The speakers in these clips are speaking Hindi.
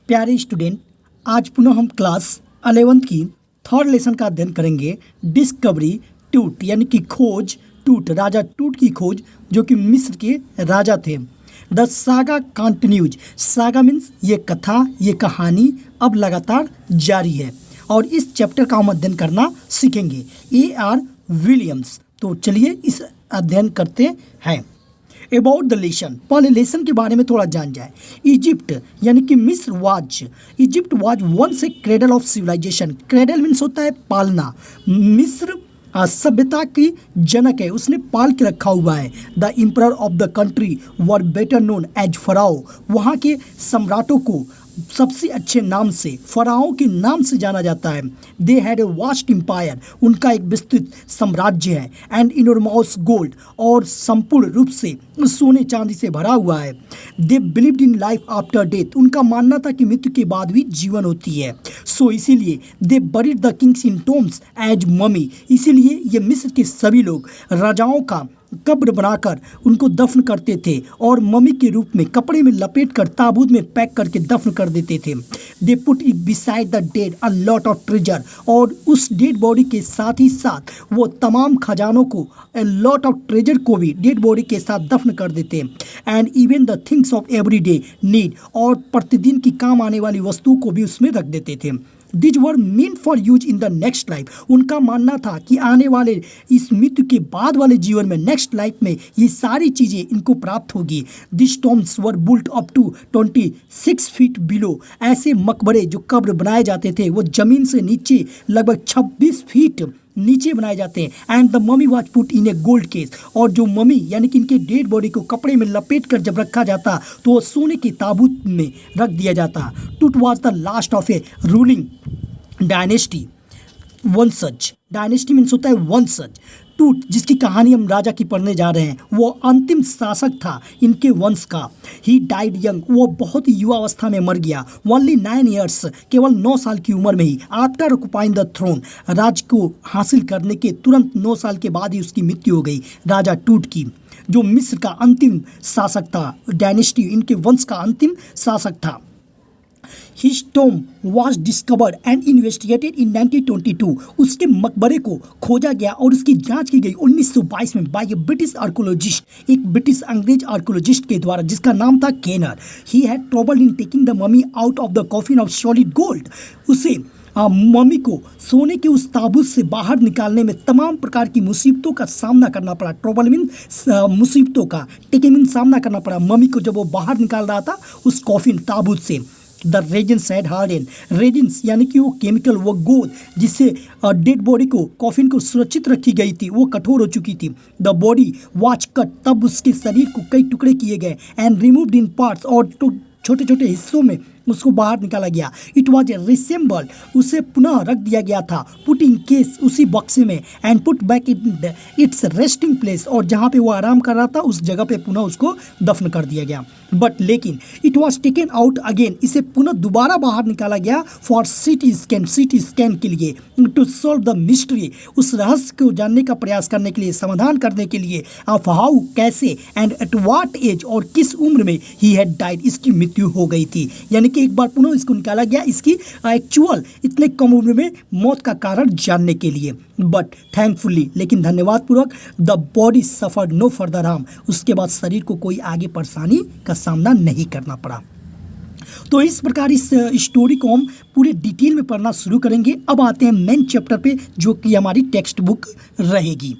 प्यारे स्टूडेंट, आज पुनः हम क्लास 11th की थर्ड लेसन का अध्ययन करेंगे। डिस्कवरी टूट यानी कि खोज टूट, राजा टूट की खोज जो कि मिस्र के राजा थे। The saga continues, saga means ये कथा, ये कहानी अब लगातार जारी है और इस चैप्टर का हम अध्ययन करना सीखेंगे। A.R. विलियम्स। तो चलिए इस अध्ययन करते हैं। अबाउट द लेसन, पहले लेसन के बारे में थोड़ा जान जाए। इजिप्ट यानी कि मिस्र Egypt was once a cradle of civilization. Cradle means होता है पालना। मिस्र सभ्यता की जनक है, उसने पाल के रखा हुआ है। The emperor of the country were better known as pharaoh, वहाँ के सम्राटों को सबसे अच्छे नाम से फराओं के नाम से जाना जाता है। They had a vast empire, उनका एक विस्तृत साम्राज्य है। एंड इनोरमस गोल्ड, और संपूर्ण रूप से सोने चांदी से भरा हुआ है। They believed in life after death, उनका मानना था कि मृत्यु के बाद भी जीवन होती है। सो इसीलिए they buried the kings in tombs as mummy, इसीलिए ये मिस्र के सभी लोग राजाओं का कब्र बनाकर उनको दफन करते थे और मम्मी के रूप में कपड़े में लपेट कर ताबूत में पैक करके दफन कर देते थे। They put it beside the dead a lot of treasure, और उस डेड बॉडी के साथ ही साथ वो तमाम खजानों को, ए लॉट ऑफ ट्रेजर को भी डेड बॉडी के साथ दफन कर देते। And even the things of every day need, और प्रतिदिन की काम आने वाली वस्तुओं को भी उसमें रख देते थे। These were mean for use in the next life, उनका मानना था कि आने वाले इस मृत्यु के बाद वाले जीवन में, नेक्स्ट लाइफ में ये सारी चीज़ें इनको प्राप्त होगी। This tombs were built up to 26 feet below, ऐसे मकबरे जो कब्र बनाए जाते थे वो ज़मीन से नीचे लगभग 26 फीट नीचे बनाए जाते हैं। And the mummy was put in A gold case, और जो ममी यानी कि इनके डेड बॉडी को कपड़े में लपेट कर जब रखा जाता तो वो सोने के ताबूत में रख दिया जाता। टूट was the last of A ruling dynasty, वंशज। डायनेस्टी मीन्स होता है वंशज। टूट जिसकी कहानी हम राजा की पढ़ने जा रहे हैं, वो अंतिम शासक था इनके वंश का। ही डाइड यंग, वो बहुत ही युवा अवस्था में मर गया। ओनली 9 ईयर्स, केवल 9 साल की उम्र में ही। आफ्टर ऑक्युपाइंग द थ्रोन, राज को हासिल करने के तुरंत 9 साल के बाद ही उसकी मृत्यु हो गई, राजा टूट की, जो मिस्र का अंतिम शासक था। डायनेस्टी इनके वंश का अंतिम शासक था। His tomb was discovered and investigated in 1922. उसके मकबरे को खोजा गया और उसकी जांच की गई 1922 में बाय ए ब्रिटिश आर्कोलॉजिस्ट, एक ब्रिटिश अंग्रेज आर्कोलॉजिस्ट के द्वारा, जिसका नाम था केनर। He had trouble in taking the mummy out of the coffin of solid gold. उसे मम्मी को सोने के उस ताबूत से बाहर निकालने में तमाम प्रकार की मुसीबतों का सामना करना पड़ा। ट्रबल मीन मुसीबतों का, टेकिंग मीन सामना करना पड़ा मम्मी को जब वो बाहर निकाल रहा था उस कॉफिन ताबूत से। The resins had harden, resins यानी कि वो केमिकल, वो गोद जिससे डेड बॉडी को, कॉफिन को सुरक्षित रखी गई थी, वो कठोर हो चुकी थी। द बॉडी वाज कट, तब उसके शरीर को कई टुकड़े किए गए। एंड रिमूव्ड इन पार्ट्स, और छोटे छोटे हिस्सों में उसको बाहर निकाला गया। इट वॉज ए रिसेंबल, उसे पुनः रख दिया गया था। पुट इन केस, उसी बक्से में। And put back in its resting place, और जहाँ पे वो आराम कर रहा था उस जगह पे पुनः उसको दफन कर दिया गया। बट लेकिन it was taken out again, इसे पुनः दोबारा बाहर निकाला गया फॉर सिटी स्कैन के लिए, टू सॉल्व द मिस्ट्री, उस रहस्य को जानने का प्रयास करने के लिए, समाधान करने के लिए। ऑफ हाउ, कैसे, एंड एट वाट एज, और किस उम्र में ही हैड डाइड, इसकी मृत्यु हो गई थी। यानी कि एक बार पुनः इसको निकाला गया इसकी एक्चुअल इतने कम उम्र में मौत का कारण जानने के लिए। बट थैंकफुली, लेकिन धन्यवाद पूर्वक, the body suffered no further harm, उसके बाद शरीर को कोई आगे परेशानी का सामना नहीं करना पड़ा। तो इस प्रकार इस स्टोरी को हम पूरे डिटेल में पढ़ना शुरू करेंगे। अब आते हैं मेन चैप्टर पे, जो कि हमारी टेक्स्ट बुक रहेगी।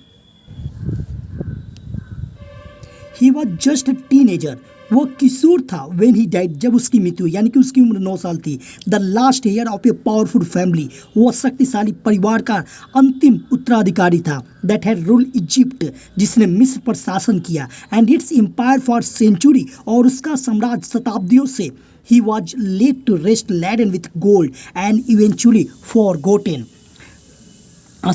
He was just a teenager, वो किशोर था। व्हेन ही डाइड, जब उसकी मृत्यु, यानी कि उसकी उम्र 9 साल थी। The last heir of a powerful family, वो शक्तिशाली परिवार का अंतिम उत्तराधिकारी था। दैट हैड रूल इजिप्ट, जिसने मिस्र पर शासन किया। And its empire for century, और उसका साम्राज्य शताब्दियों से। He was laid to rest laden with gold and eventually forgotten,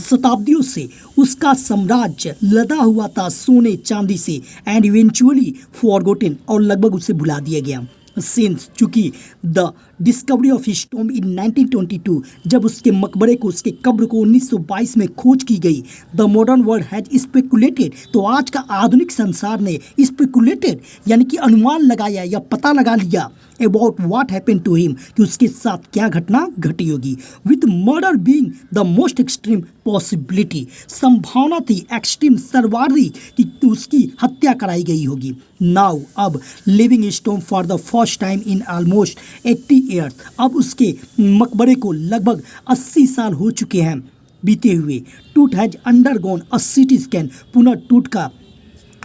शताब्दियों से उसका साम्राज्य लदा हुआ था सोने चांदी से। एंड इवेंचुअली फॉरगॉटेन, और लगभग उसे भुला दिया गया। सिंस चूंकि the discovery of his tomb in 1922, जब उसके मकबरे को, उसके कब्र को 1922 में खोज की गई, the modern world has speculated, तो आज का आधुनिक संसार ने स्पेकुलेटेड यानी कि अनुमान लगाया या पता लगा लिया about what happened to him, कि उसके साथ क्या घटना घटी होगी, with murder being the most extreme possibility, संभावना थी एक्सट्रीम सर्वाधिक कि उसकी हत्या कराई गई होगी। नाउ अब living stone for the first time in almost 80 years, अब उसके मकबरे को लगभग 80 साल हो चुके हैं बीते हुए। टूट has undergone a CT scan, पुनः टूट का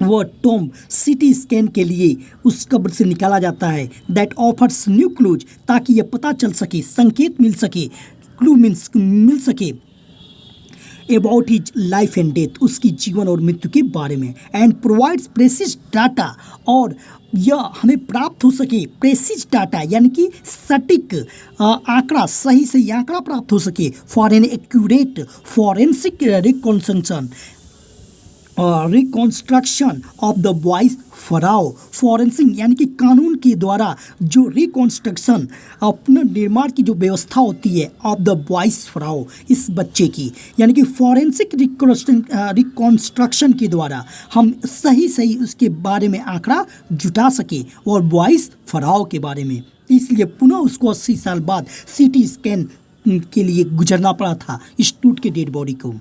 वह टॉम्ब सिटी स्कैन के लिए उस कब्र से निकाला जाता है, दैट ऑफर्स न्यू क्लूज, ताकि यह पता चल सके, संकेत मिल सके, क्लू मीन्स मिल सके about his life and death, उसकी जीवन और मृत्यु के बारे में, एंड प्रोवाइड्स प्रेसिस डाटा, और यह हमें प्राप्त हो सके प्रेसिस डाटा यानी कि सटीक आंकड़ा, सही सही आंकड़ा प्राप्त हो सके for an accurate forensic reconstruction of the boys pharaoh, forensic यानी कि कानून के द्वारा जो रिकॉन्स्ट्रक्शन, अपना निर्माण की जो व्यवस्था होती है ऑफ द बॉयज फराओ, इस बच्चे की, यानी कि फॉरेंसिक रिकॉन्स्ट्रक्शन के द्वारा हम सही सही उसके बारे में आंकड़ा जुटा सके और बॉयज फराओ के बारे में। इसलिए पुनः उसको 80 साल बाद सिटी स्कैन के लिए गुजरना पड़ा था इस टूट के डेड बॉडी को।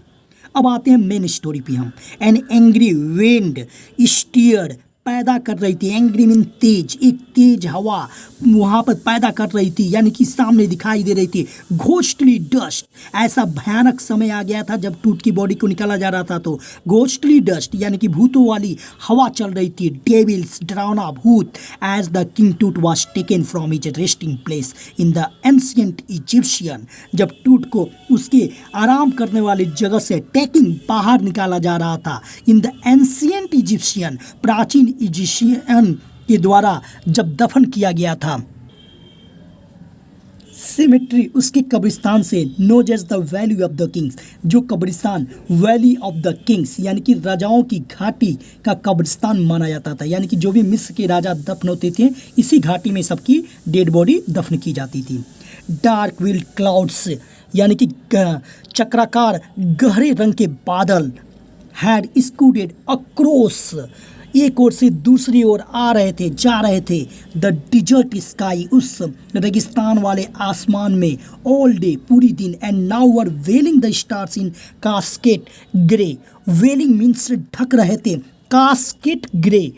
अब आते हैं मेन स्टोरी पे हम। एन एंग्री विंड स्टीयर पैदा कर रही थी, एंग्री मीन तेज, एक तेज हवा वहाँ पर पैदा कर रही थी, यानी कि सामने दिखाई दे रही थी। घोस्टली डस्ट, ऐसा भयानक समय आ गया था जब टूट की बॉडी को निकाला जा रहा था, तो घोस्टली डस्ट यानी कि भूतों वाली हवा चल रही थी, डेविल्स डरावना भूत, एज द किंग टूट was taken from his resting place in the ancient Egyptian, जब टूट को उसके आराम करने वाली जगह से टेकिंग बाहर निकाला जा रहा था, इन द एंशियंट इजिप्शियन, प्राचीन इजिप्शियन के द्वारा जब दफन किया गया था। सिमेट्री, उसके कब्रिस्तान से known as the valley of the kings, जो कब्रिस्तान वैली ऑफ द किंग्स यानी कि राजाओं की घाटी का कब्रिस्तान माना जाता था, यानी कि जो भी मिस्र के राजा दफन होते थे इसी घाटी में सबकी डेड बॉडी दफन की जाती थी। डार्क विल्ड क्लाउड्स यानी कि चक्राकार गहरे रंग के बादल हैड स्कूडेड अक्रॉस, एक ओर से दूसरी ओर आ रहे थे, जा रहे थे, द डिजर्ट स्काई, उस रेगिस्तान वाले आसमान में, ऑल डे पूरी दिन, and now were veiling the stars in casket grey, veiling means ढक रहे थे, कास्केट ग्रे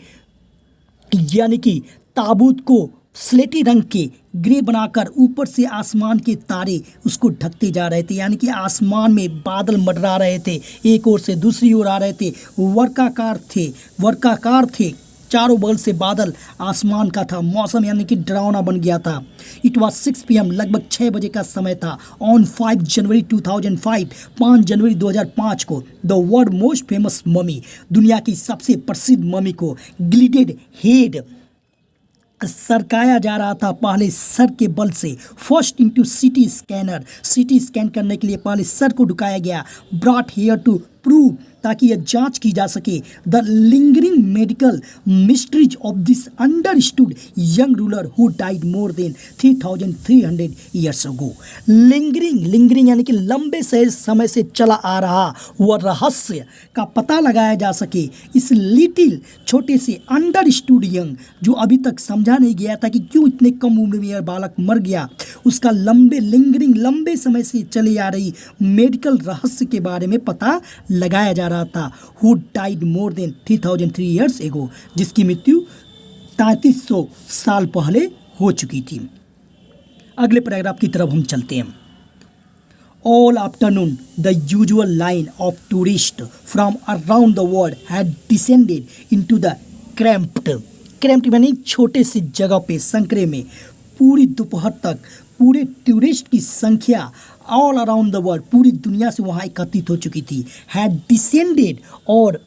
यानी कि ताबूत को स्लेटी रंग के ग्रे बनाकर ऊपर से आसमान के तारे उसको ढकते जा रहे थे, यानी कि आसमान में बादल मंडरा रहे थे, एक ओर से दूसरी ओर आ रहे थे, वर्काकार थे, चारों बगल से बादल आसमान का था, मौसम यानी कि डरावना बन गया था। इट वॉज 6 PM, लगभग 6 बजे का समय था, ऑन 5 जनवरी 2005, 5 जनवरी 2005 को, the world most famous mummy, दुनिया की सबसे प्रसिद्ध ममी को ग्लिडेड हेड सरकाया जा रहा था पहले सर के बल से, first into city scanner, CT scan करने के लिए पहले सर को ढुकाया गया, ब्रॉट हियर टू प्रूव, ताकि यह जांच की जा सके the lingering medical mysteries of this understood young ruler who died more than 3300 years ago. Lingering यानी कि लंबे से समय से चला आ रहा वह रहस्य का पता लगाया जा सके, इस लिटिल छोटे से अंडरस्टूड यंग, जो अभी तक समझा नहीं गया था कि क्यों इतने कम उम्र में यह बालक मर गया, उसका लंबे समय से चली आ रही मेडिकल रहस्य के बारे में पता लगाया जा रहा था। Who died more than 3003 years ago, जिसकी मृत्यु 3300 साल पहले हो चुकी थी। अगले पैराग्राफ की तरफ हम चलते हैं। All afternoon, the usual line of tourists from around the world had descended into the cramped यानी छोटे से जगह पे संकरे में, पूरी दोपहर तक पूरे टूरिस्ट की संख्या ऑल अराउंड द वर्ल्ड, पूरी दुनिया से वहाँ एकत्रित हो चुकी थी, हैड डिसेंडेड, और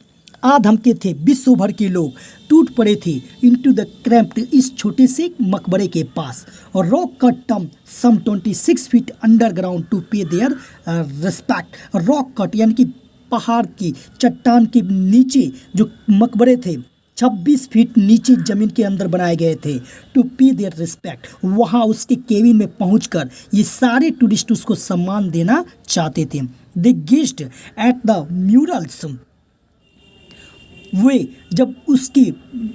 आ धमके थे, विश्व भर के लोग टूट पड़े थे, इनटू द क्रैम्प्ड, इस छोटे से मकबरे के पास, और रॉक कट टम सम 26 फीट अंडरग्राउंड टू पे देयर रिस्पेक्ट। रॉक कट यानी कि पहाड़ की चट्टान के नीचे जो मकबरे थे 26 फीट नीचे जमीन के अंदर बनाए गए थे टू पे देयर रिस्पेक्ट। वहाँ उसके केबिन में पहुंचकर ये सारे टूरिस्ट उसको सम्मान देना चाहते थे। दे गेस्ड एट द म्यूरल्स। वे जब उसके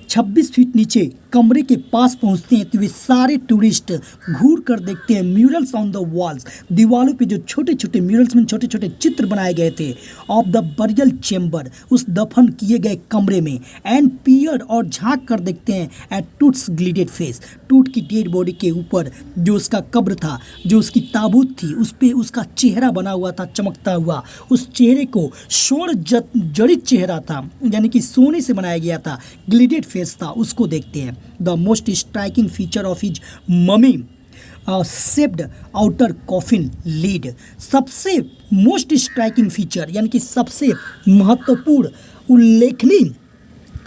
26 फीट नीचे कमरे के पास पहुंचते हैं तो वे सारे टूरिस्ट घूर कर देखते हैं म्यूरल्स ऑन द वॉल्स। दीवारों पे जो छोटे छोटे म्यूरल्स में छोटे छोटे चित्र बनाए गए थे ऑफ द बरियल चेम्बर, उस दफन किए गए कमरे में। एंड पियर और झांक कर देखते हैं एट टूट्स ग्लिडेड फेस। टूट की डेड बॉडी के ऊपर जो उसका कब्र था, जो उसकी ताबूत थी, उस पर उसका चेहरा बना हुआ था चमकता हुआ। उस चेहरे को स्वर्ण जड़ित चेहरा था, यानी कि सोने से बनाया गया था, ग्लिडेड फेस था, उसको देखते हैं। The most striking feature of his mummy shaped outer coffin lead. सबसे मोस्ट स्ट्राइकिंग फीचर यानी कि सबसे महत्वपूर्ण उल्लेखनीय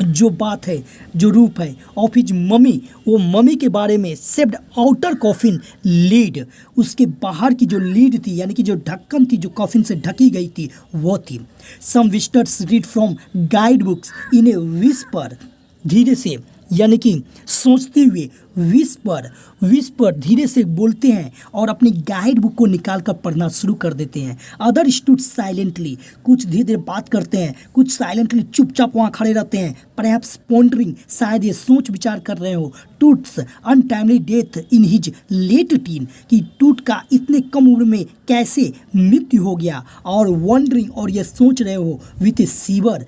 जो बात है, जो रूप है ऑफ हिज ममी, वो ममी के बारे में शेप्ड आउटर कॉफिन लीड, उसके बाहर की जो लीड थी यानी कि जो ढक्कन थी जो कॉफिन से ढकी गई थी वो थी। Some visitors read from guide books in a whisper. धीरे से यानी कि सोचते हुए विस्पर धीरे से बोलते हैं और अपनी गाइड बुक को निकाल कर पढ़ना शुरू कर देते हैं। अदर स्टूड साइलेंटली, कुछ धीरे धीरे बात करते हैं, कुछ साइलेंटली चुपचाप वहाँ खड़े रहते हैं। परहैप्स पॉन्डरिंग, शायद ये सोच विचार कर रहे हो Tut's untimely death in his late teen, कि टूट का इतने कम उम्र में कैसे मृत्यु हो गया। और वंडरिंग, और ये सोच रहे हो विथ ए सीवर,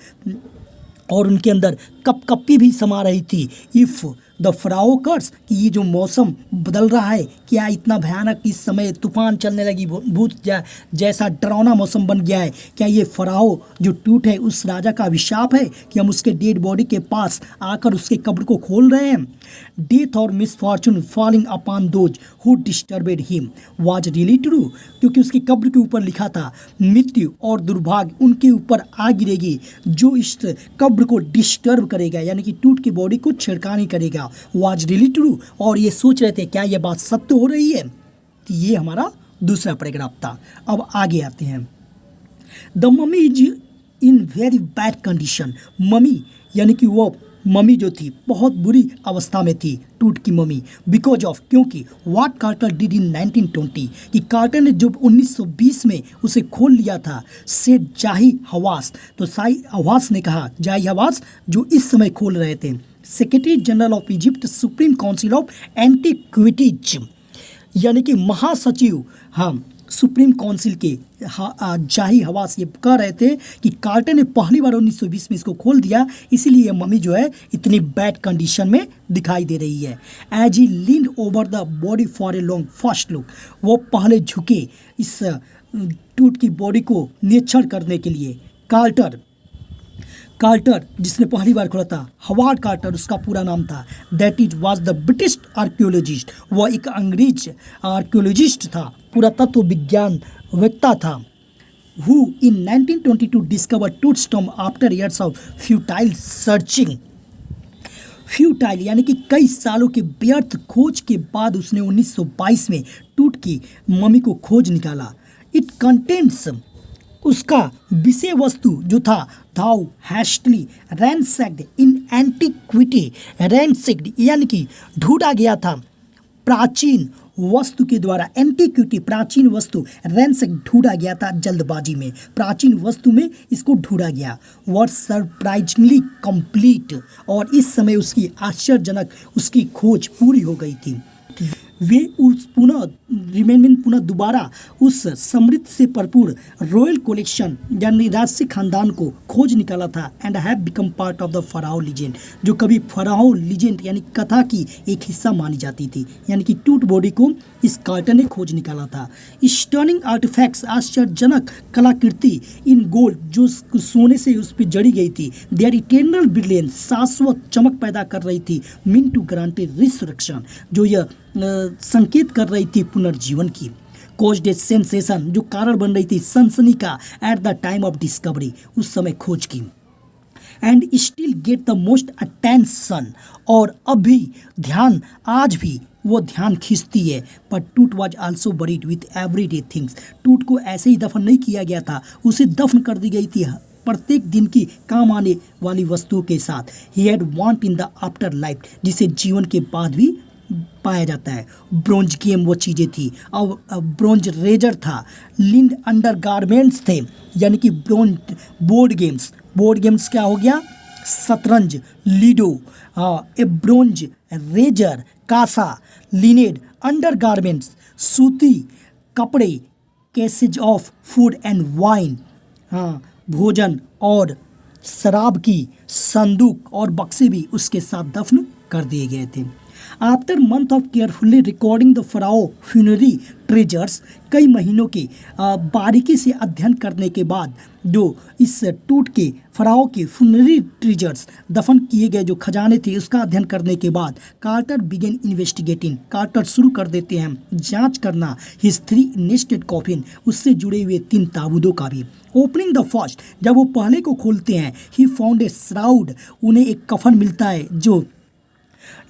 और उनके अंदर कपकपी भी समा रही थी। इफ़ द फ्राओ कर्स, कि ये जो मौसम बदल रहा है, क्या इतना भयानक इस समय तूफान चलने लगी, भूत जैसा डरावना मौसम बन गया है, क्या ये फराओ जो टूट है उस राजा का अभिशाप है कि हम उसके डेड बॉडी के पास आकर उसके कब्र को खोल रहे हैं। डेथ और misfortune falling upon those who disturbed him was really true, क्योंकि उसकी कब्र के ऊपर लिखा था मृत्यु और दुर्भाग्य उनके ऊपर आ गिरेगी जो इस कब्र को डिस्टर्ब करेगा, यानी कि टूट की बॉडी को छेड़खानी करेगा। वाज रियली ट्रू, और ये सोच रहे थे क्या ये बात सत्य हो रही है। तो ये हमारा दूसरा पैराग्राफ था। अब आगे आते हैं। The mummy is in very bad condition. Mummy यानी कि वो मम्मी जो थी बहुत बुरी अवस्था में थी, टूट की मम्मी। बिकॉज ऑफ, क्योंकि व्हाट कार्टर डिड इन 1920, कि कार्टर ने जब 1920 में उसे खोल लिया था। सेड जाही हवास, तो साई हवास ने कहा, जाही हवास जो इस समय खोल रहे थे, secretary general of Egypt supreme council of antiquities, यानी कि महासचिव, हाँ, सुप्रीम काउंसिल के जाही हवास ये कह रहे थे कि कार्टर ने पहली बार 1920 में इसको खोल दिया, इसीलिए मम्मी जो है इतनी बैड कंडीशन में दिखाई दे रही है। As he leaned over the body for a long first look, वो पहले झुके इस टूट की बॉडी को निरीक्षण करने के लिए। कार्टर जिसने पहली बार खोला था, हवार्ड कार्टर उसका पूरा नाम था। That is was the British archaeologist, वह एक अंग्रेज आर्कियोलॉजिस्ट था, पुरातत्व विज्ञान वेत्ता था। Who in 1922 discover Toots Tom after years of futile searching. Futile यानी कि कई सालों के व्यर्थ खोज के बाद उसने 1922 में टूट की मम्मी को खोज निकाला। इट कंटेंट्स, उसका विषय वस्तु जो था, थाउ हैस्टली रैंसैक्ड इन एंटीक्विटी, रैंसैक्ड यानी कि ढूंढा गया था प्राचीन वस्तु के द्वारा, एंटीक्विटी प्राचीन वस्तु, रैंसैक ढूंढा गया था जल्दबाजी में, प्राचीन वस्तु में इसको ढूंढा गया। वर्ड सरप्राइजिंगली कंप्लीट, और इस समय उसकी आश्चर्यजनक उसकी खोज पूरी हो गई थी। वे उस पुनः दोबारा उस समृद्ध से भरपूर रॉयल कलेक्शन यानी राजसी खानदान को खोज निकाला था। And have become part of the pharaoh legend, जो कभी फराओ लीजेंड यानी कथा की एक हिस्सा मानी जाती थी, यानी कि टूट बॉडी को इस कार्टर ने खोज निकाला था। स्टर्निंग आर्टिफैक्ट्स, आश्चर्यजनक कलाकृति इन गोल्ड जो सोने से उस पर जड़ी गई थी। देयर इटर्नल ब्रिलियंस, शाश्वत चमक पैदा कर रही थी। मीन टू ग्रांटेड रिसरेक्शन, जो यह संकेत कर रही थी पुनर्जीवन की। कॉज्ड ए सेंसेशन, जो कारण बन रही थी सनसनी का। At the time of discovery, उस समय खोज की। And still get the most attention, और अभी ध्यान, आज भी वो ध्यान खींचती है। पर टूट was also buried with everyday things, टूट को ऐसे ही दफन नहीं किया गया था, उसे दफन कर दी गई थी प्रत्येक दिन की काम आने वाली वस्तुओं के साथ। He had want in the after life, जिसे जीवन के बाद भी पाया जाता है। ब्रोंज गेम वो चीज़ें थी, अब ब्रोंज रेजर था, लिंड अंडर गारमेंट्स थे, यानी कि ब्रोंज बोर्ड गेम्स क्या हो गया, शतरंज, लीडो, ए ब्रोंज रेजर, कासा, लिनेड अंडर गारमेंट्स, सूती कपड़े, cases of food and wine, भोजन और शराब की संदूक और बक्से भी उसके साथ दफन कर दिए गए थे। After month of carefully recording the pharaoh funerary treasures, कई महीनों के बारीकी से अध्ययन करने के बाद जो इस टूट के फराओ के फ्यूनरी ट्रेजर्स, दफन किए गए जो खजाने थे, उसका अध्ययन करने के बाद कार्टर बिगेन इन्वेस्टिगेटिंग, कार्टर शुरू कर देते हैं जांच करना हिज 3 नेस्टेड कॉफिन, उससे जुड़े हुए 3 ताबूतों का भी। ओपनिंग द फर्स्ट, जब वो पहले को खोलते हैं, ही फाउंड ए श्राउड, उन्हें एक कफन मिलता है जो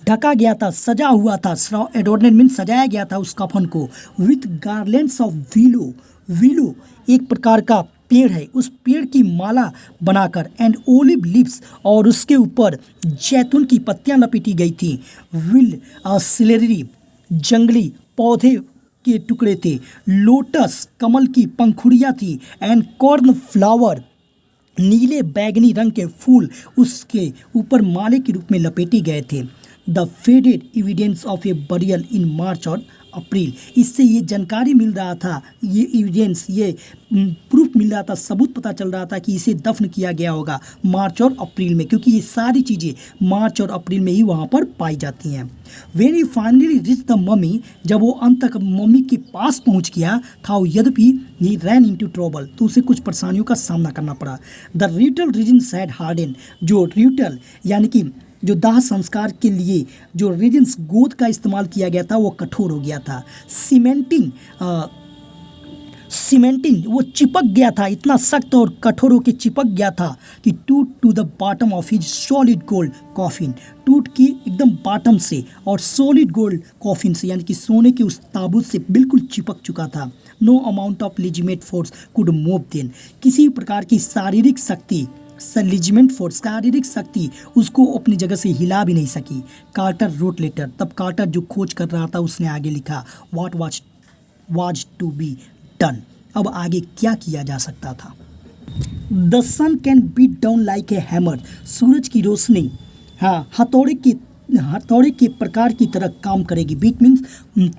ढका गया था, सजा हुआ था, एडोर्नमेंट मीन सजाया गया था उस कफन को, विथ गार्लैंड्स ऑफ विलो एक प्रकार का पेड़ है, उस पेड़ की माला बनाकर, एंड ओलिव लिप्स, और उसके ऊपर जैतून की पत्तियां लपेटी गई थी, विल सिलेरी जंगली पौधे के टुकड़े थे, लोटस कमल की पंखुड़ियाँ थी, एंड कॉर्न फ्लावर नीले बैगनी रंग के फूल उसके ऊपर माले के रूप में लपेटे गए थे। The faded evidence of a burial in March और अप्रैल, इससे ये जानकारी मिल रहा था, ये एविडेंस, ये प्रूफ मिल रहा था, सबूत पता चल रहा था कि इसे दफन किया गया होगा मार्च और अप्रैल में, क्योंकि ये सारी चीज़ें मार्च और अप्रैल में ही वहाँ पर पाई जाती हैं। When he finally rich the mummy, जब वो अंत तक मम्मी के पास पहुँच गया था, यद्यपि ही रैन इनटू ट्रबल, तो उसे कुछ परेशानियों का सामना करना पड़ा। The ritual resins had hardened, जो रिटल यानी कि जो दाह संस्कार के लिए जो रीजन्स गोद का इस्तेमाल किया गया था वो कठोर हो गया था। सीमेंटिंग वो चिपक गया था, इतना सख्त और कठोर होकर चिपक गया था कि to the bottom of his solid gold coffin, Tut की एकदम बॉटम से और सॉलिड गोल्ड कॉफिन से, यानी कि सोने के उस ताबूत से बिल्कुल चिपक चुका था। No amount of legitimate force could move then, किसी प्रकार की शारीरिक शक्ति, लिजिमेंट फोर्स शारीरिक शक्ति उसको अपनी जगह से हिला भी नहीं सकी। कार्टर रोट लेटर, तब कार्टर जो खोज कर रहा था उसने आगे लिखा, what was to be done, अब आगे क्या किया जा सकता था। The sun can beat down like a hammer, सूरज की रोशनी हथौड़े के प्रकार की तरह काम करेगी। बीट मीन्स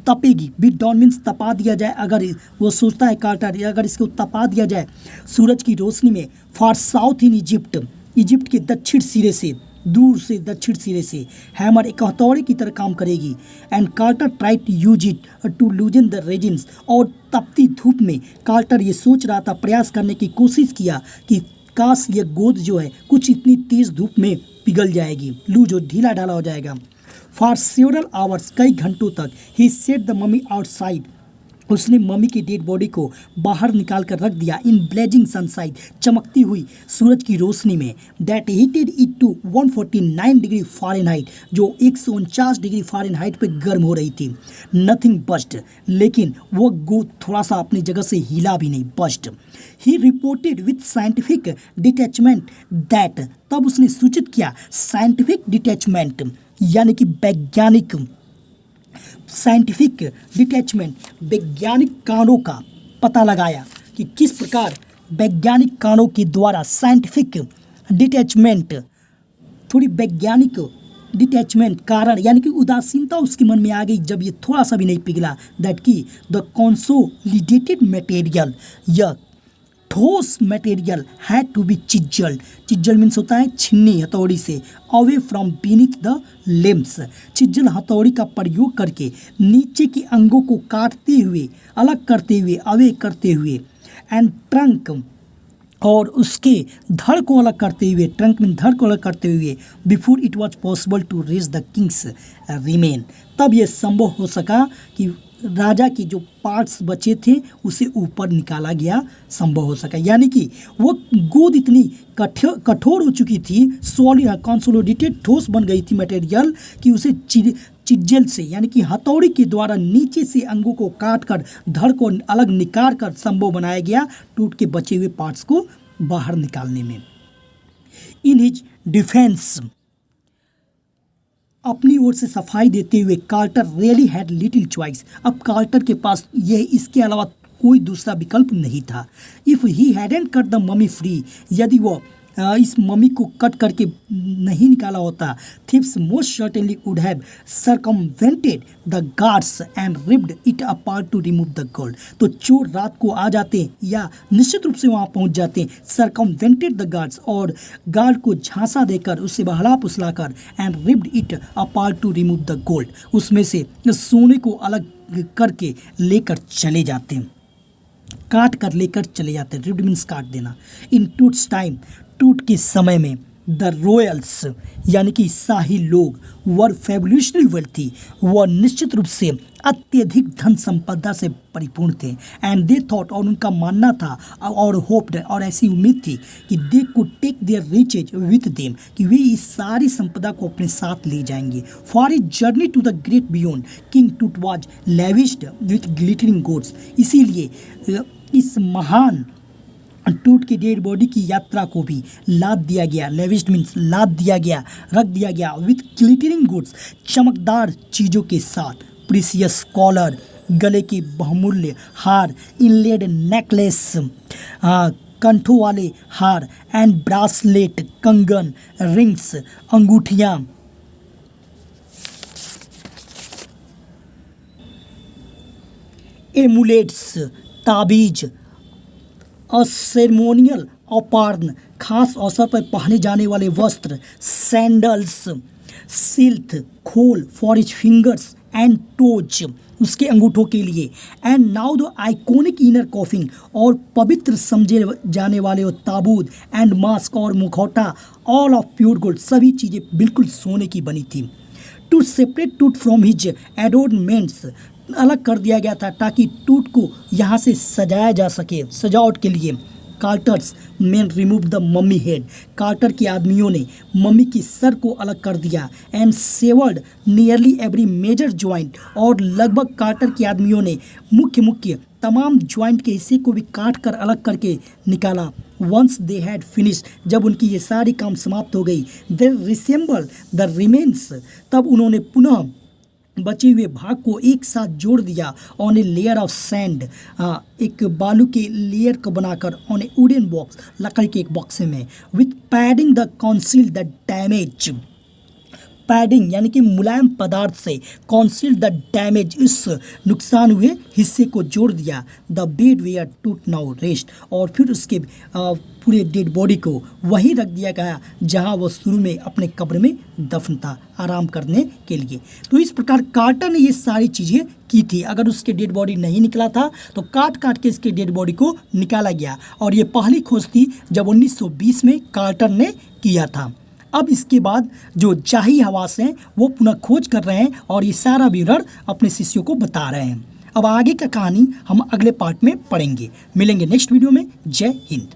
तपेगी, बीट डाउन मीन्स तपा दिया जाए, अगर वो सोचता है कार्टर, अगर इसको तपा दिया जाए सूरज की रोशनी में। फॉर साउथ इन इजिप्ट के दक्षिण सिरे से, दूर से दक्षिण सिरे से हैमर एक हथौड़े की तरह काम करेगी। And Carter try to use it to loosen the resins, और तपती धूप में कार्टर ये सोच रहा था, प्रयास करने की कोशिश किया कि काश ये गोद जो है कुछ इतनी तेज़ धूप में पिघल जाएगी, लूज हो, ढीला ढाला हो जाएगा। फॉर सेवरल आवर्स, कई घंटों तक, ही सेट द मम्मी आउटसाइड, उसने मम्मी की डेड बॉडी को बाहर निकाल कर रख दिया। इन ब्लेजिंग सनसाइड, चमकती हुई सूरज की रोशनी में। That heated it to 149 degree Fahrenheit, जो 149 डिग्री फ़ारेनहाइट पे गर्म हो रही थी। नथिंग बस्ट, लेकिन वो गोद थोड़ा सा अपनी जगह से हिला भी नहीं, बस्ट। He reported with scientific detachment that, तब उसने सूचित किया साइंटिफिक डिटैचमेंट यानी कि साइंटिफिक डिटैचमेंट, वैज्ञानिक कारणों का पता लगाया कि किस प्रकार वैज्ञानिक कारणों के द्वारा साइंटिफिक डिटैचमेंट, थोड़ी वैज्ञानिक डिटैचमेंट कारण यानी कि उदासीनता उसके मन में आ गई जब ये थोड़ा सा भी नहीं पिघला। दैट की द कंसोलिडेटेड मटेरियल, यह ठोस material had to be chiselled, chisel means होता है छिन्नी हथौड़ी से, away from beneath the limbs, chisel हथौड़ी का प्रयोग करके नीचे के अंगों को काटते हुए, अलग करते हुए, अवे करते हुए, एंड ट्रंक, और उसके धड़ को अलग करते हुए, ट्रंक में धड़ को अलग करते हुए, before it was possible to raise the king's remain, तब यह संभव हो सका कि राजा के जो पार्ट्स बचे थे उसे ऊपर निकाला गया, संभव हो सका। यानी कि वो गोद इतनी कठोर हो चुकी थी, सॉलिड कंसोलिडेटेड ठोस बन गई थी मटेरियल, कि उसे चिज्जल से यानी कि हथौड़ी के द्वारा नीचे से अंगों को काट कर धड़ को अलग निकाल कर संभव बनाया गया टूट के बचे हुए पार्ट्स को बाहर निकालने में। इन हिज डिफेंस, अपनी ओर से सफाई देते हुए Carter really had little choice. अब कार्टर के पास यह इसके अलावा कोई दूसरा विकल्प नहीं था। If he hadn't cut the mummy free, यदि वो इस मम्मी को कट करके नहीं निकाला होता, thieves most certainly would have circumvented the guards and ripped it apart to remove the gold. तो चोर रात को आ जाते या निश्चित रूप से वहाँ पहुँच जाते, सर्कमवेंटेड द गार्ड्स, और गार्ड को झांसा देकर उसे बहला फुसलाकर, and ripped it apart to remove the gold, उसमें से सोने को अलग करके लेकर चले जाते, काट कर लेकर चले जाते। रिप्ड मीन्स काट देना। इन टूट्स टाइम, टूट के समय में, द रॉयल्स यानी कि शाही लोग वर फैबुलसली वेल्थी, वह निश्चित रूप से अत्यधिक धन संपदा से परिपूर्ण थे। एंड दे थॉट, और उनका मानना था और होप्ड, और ऐसी उम्मीद थी कि they could take their riches with them, कि वे इस सारी संपदा को अपने साथ ले जाएंगे। For a journey to the great beyond, king Tut was lavished with glittering goods. इसीलिए इस महान टूट की डेड बॉडी की यात्रा को भी लाद दिया गया, लेविश्ड मीन्स लाद दिया गया, रख दिया गया, विथ ग्लिटरिंग गुड्स, चमकदार चीज़ों के साथ, प्रीसियस कॉलर, गले के बहुमूल्य हार, इनलेड नेकलेस, कंठों वाले हार, एंड ब्रासलेट, कंगन, रिंग्स, अंगूठियाँ, एमुलेट्स, ताबीज, सेरेमोनियल औपार्ण, खास अवसर पर पहने जाने वाले वस्त्र, सैंडल्स, सिल्थ, खोल for his fingers and toes, उसके अंगूठों के लिए, and now the iconic inner coffin, और पवित्र समझे जाने वाले वो ताबूत, एंड मास्क और मुखौटा, ऑल ऑफ प्योर गोल्ड, सभी चीज़ें बिल्कुल सोने की बनी थी। टू सेपरेट टूट फ्रॉम हिज एडोर्नमेंट्स, अलग कर दिया गया था ताकि टूट को यहाँ से सजाया जा सके, सजावट के लिए। Carter's men remove the mummy head, Carter के आदमियों ने मम्मी की सर को अलग कर दिया। And severed nearly every major joint, और लगभग कार्टर के आदमियों ने मुख्य तमाम ज्वाइंट के हिस्से को भी काट कर अलग करके निकाला। वंस दे हैड फिनिश्ड, जब उनकी ये सारी काम समाप्त हो गई, दे रिसेंबल द रिमेन्स, तब उन्होंने पुनः बचे हुए भाग को एक साथ जोड़ दिया on a layer of sand, एक बालू के लेयर को बनाकर, ऑन ए वुडन बॉक्स, लकड़ी के एक बॉक्स में, with padding the council the damage, padding यानी कि मुलायम पदार्थ से, कॉन्सील द डैमेज, इस नुकसान हुए हिस्से को जोड़ दिया। द बेड वेयर टूट नाउ रेस्ट, और फिर उसके पूरे डेड बॉडी को वहीं रख दिया गया जहां वो शुरू में अपने कब्र में दफन था, आराम करने के लिए। तो इस प्रकार कार्टर ने ये सारी चीज़ें की थी। अगर उसके डेड बॉडी नहीं निकला था तो काट के इसके डेड बॉडी को निकाला गया, और ये पहली खोज थी जब 1920 में कार्टर ने किया था। अब इसके बाद जो जाही हवास हैं वो पुनः खोज कर रहे हैं और ये सारा विवरण अपने शिष्यों को बता रहे हैं। अब आगे का कहानी हम अगले पार्ट में पढ़ेंगे। मिलेंगे नेक्स्ट वीडियो में। जय हिंद।